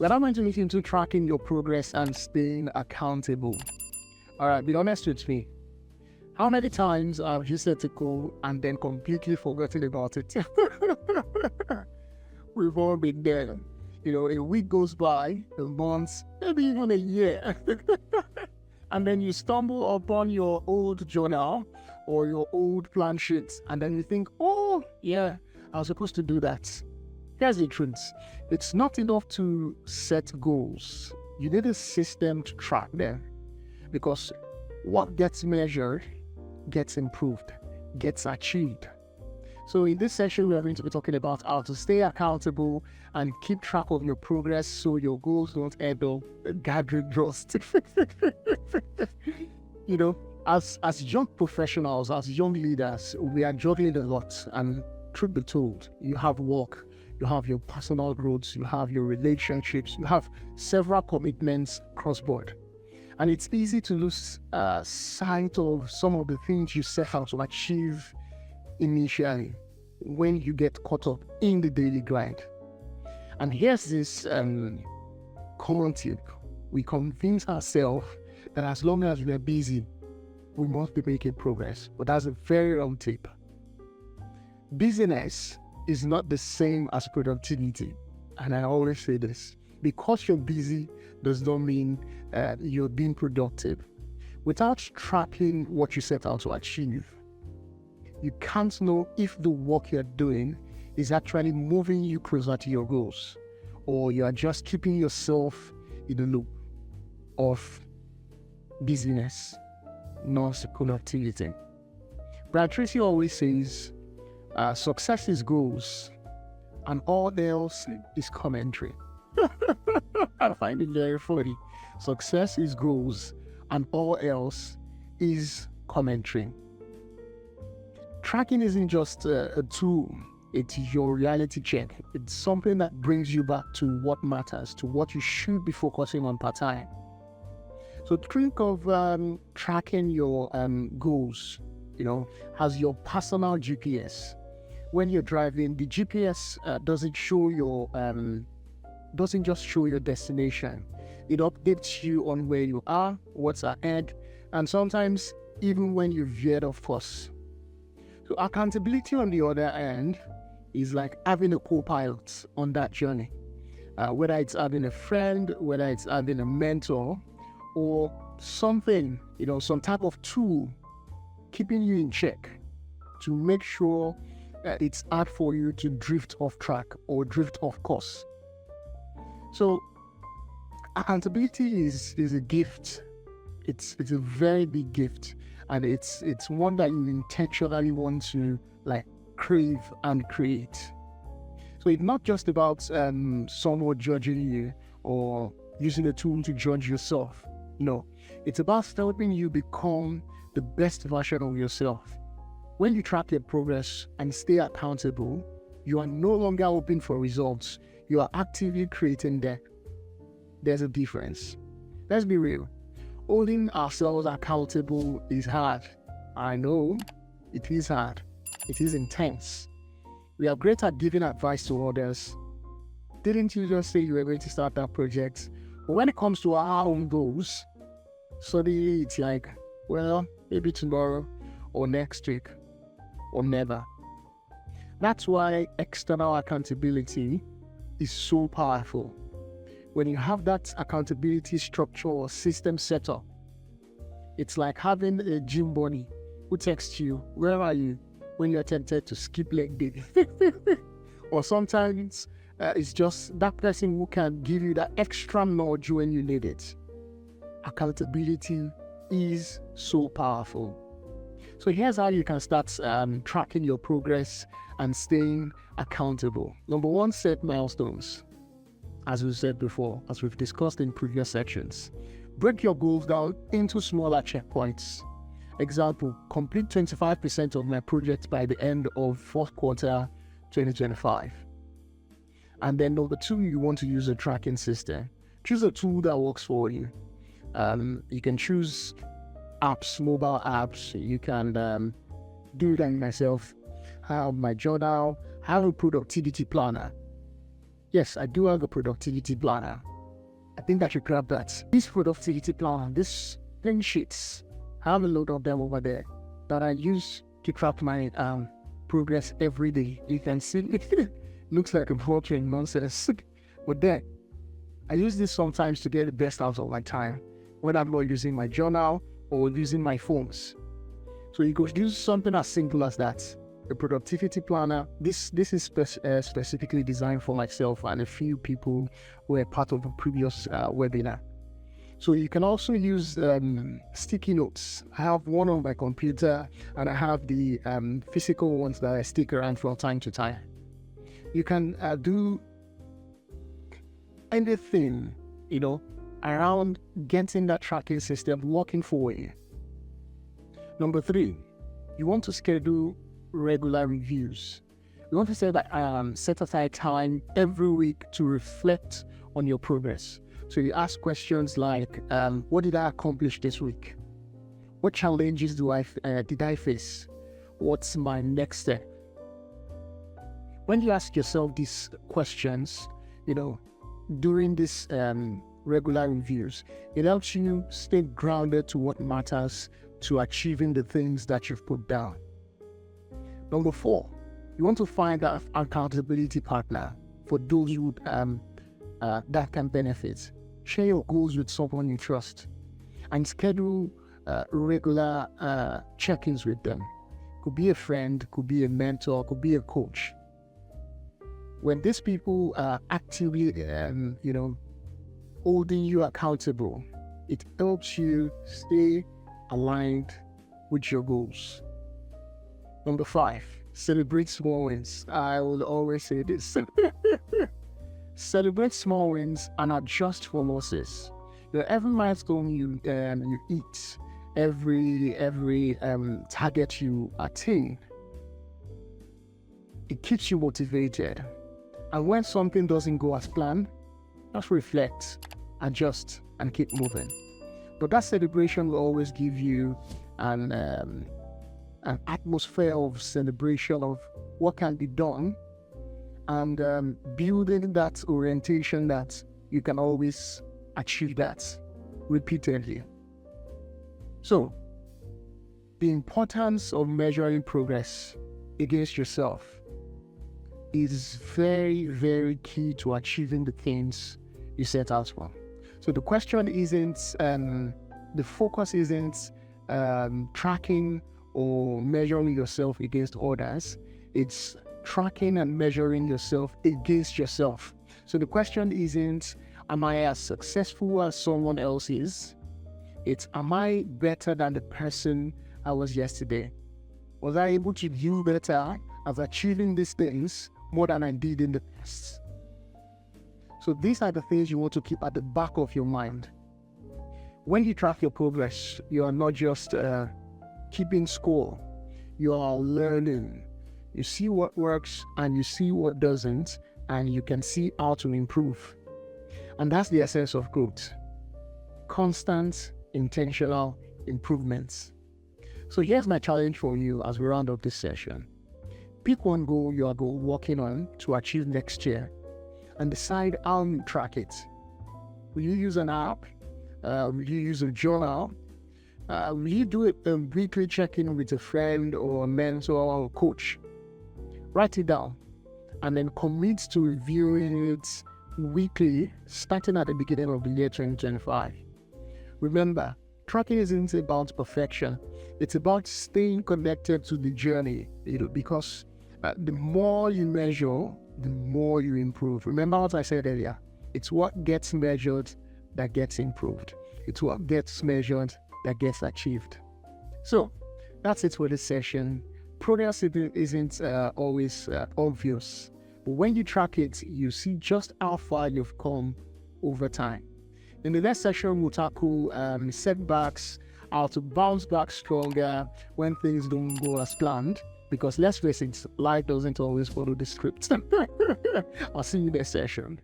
We're not going to look into tracking your progress and staying accountable. All right, be honest with me. How many times have you set a goal and then completely forgotten about it? We've all been there. A week goes by, a month, maybe even a year. And then you stumble upon your old journal or your old plan sheets, and then you think, oh, yeah, I was supposed to do that. Here's the truth. It's not enough to set goals. You need a system to track them, because what gets measured gets improved, gets achieved. So in this session, we are going to be talking about how to stay accountable and keep track of your progress so your goals don't end up gathering dust. As young professionals, as young leaders, we are juggling a lot. And truth be told, you have work, you have your personal growth, you have your relationships, you have several commitments cross-board. And it's easy to lose sight of some of the things you set out to achieve initially when you get caught up in the daily grind. And here's this common tip. We convince ourselves that as long as we are busy, we must be making progress. But that's a very wrong tip. Busyness is not the same as productivity. And I always say this. Because you're busy does not mean you're being productive. Without tracking what you set out to achieve, you can't know if the work you're doing is actually moving you closer to your goals, or you are just keeping yourself in the loop of busyness, not productivity. Brad Tracy always says, success is goals and all else is commentary. I find it very funny. Success is goals and all else is commentary. Tracking isn't just a tool, it's your reality check. It's something that brings you back to what matters, to what you should be focusing on part-time. So think of tracking your goals, as your personal GPS. When you're driving, the GPS doesn't just show your destination. It updates you on where you are, what's ahead, and sometimes even when you veered off course. So accountability, on the other hand, is like having a co-pilot on that journey. Whether it's having a friend, whether it's having a mentor, or something, some type of tool keeping you in check to make sure that it's hard for you to drift off track or drift off course. So accountability is a gift. It's a very big gift, and it's one that you intentionally want to crave and create. So it's not just about someone judging you or using a tool to judge yourself. No, it's about helping you become the best version of yourself. When you track your progress and stay accountable, you are no longer hoping for results. You are actively creating them. There's a difference. Let's be real. Holding ourselves accountable is hard. I know it is hard. It is intense. We are great at giving advice to others. Didn't you just say you were going to start that project? But when it comes to our own goals, suddenly it's like, well, maybe tomorrow or next week or never. That's why external accountability is so powerful. When you have that accountability structure or system set up, it's like having a gym buddy who texts you, where are you, when you're tempted to skip leg day. Or sometimes it's just that person who can give you that extra nudge when you need it. Accountability is so powerful. So here's how you can start tracking your progress and staying accountable. Number one, set milestones. As we said before, as we've discussed in previous sections, break your goals down into smaller checkpoints. Example, complete 25% of my project by the end of fourth quarter 2025. And then number two, you want to use a tracking system. Choose a tool that works for you. You can choose apps, mobile apps. You can do that myself. I have my journal. I have a productivity planner. Yes, I do have a productivity planner. I think I should grab that. This productivity plan, this 10 sheets, I have a load of them over there that I use to track my progress every day. You can see it looks like a broken nonsense. But then I use this sometimes to get the best out of my time, when I'm not using my journal or using my phones. So you could use something as simple as that. A productivity planner. This is specifically designed for myself and a few people who were part of a previous webinar. So you can also use sticky notes. I have one on my computer, and I have the physical ones that I stick around from time to time. You can do anything, around getting that tracking system working for you. Number 3, you want to schedule regular reviews. You want to say that set aside time every week to reflect on your progress. So you ask questions like, what did I accomplish this week? What challenges did I face? What's my next step? When you ask yourself these questions, during this regular reviews, it helps you stay grounded to what matters, to achieving the things that you've put down. Number 4, you want to find an accountability partner for those who that can benefit. Share your goals with someone you trust and schedule regular check-ins with them. Could be a friend, could be a mentor, could be a coach. When these people are actively, holding you accountable, it helps you stay aligned with your goals. Number 5, celebrate small wins. I will always say this. Celebrate small wins and adjust for losses. Every milestone you eat, every target you attain, it keeps you motivated. And when something doesn't go as planned, just reflect, adjust, and keep moving. But that celebration will always give you an atmosphere of celebration of what can be done, and building that orientation that you can always achieve that repeatedly. So, the importance of measuring progress against yourself is very, very key to achieving the things you set out for. So the question isn't, the focus isn't tracking or measuring yourself against others. It's tracking and measuring yourself against yourself. So the question isn't, am I as successful as someone else is? It's, am I better than the person I was yesterday? Was I able to do better at achieving these things more than I did in the past? So these are the things you want to keep at the back of your mind. When you track your progress, you are not just keeping score. You are learning. You see what works and you see what doesn't, and you can see how to improve. And that's the essence of growth. Constant, intentional improvements. So here's my challenge for you as we round up this session. Pick one goal you are working on to achieve next year and decide how you track it. Will you use an app? Will you use a journal? Will you do a weekly check-in with a friend or a mentor or a coach? Write it down and then commit to reviewing it weekly starting at the beginning of the year 2025. Remember, tracking isn't about perfection. It's about staying connected to the journey, because the more you measure, the more you improve. Remember what I said earlier. It's what gets measured that gets improved. It's what gets measured that gets achieved. So that's it for this session. Progress isn't always obvious, but when you track it, you see just how far you've come over time. In the next session, we'll tackle setbacks, how to bounce back stronger when things don't go as planned. Because let's face it, life doesn't always follow the script. I'll see you next session.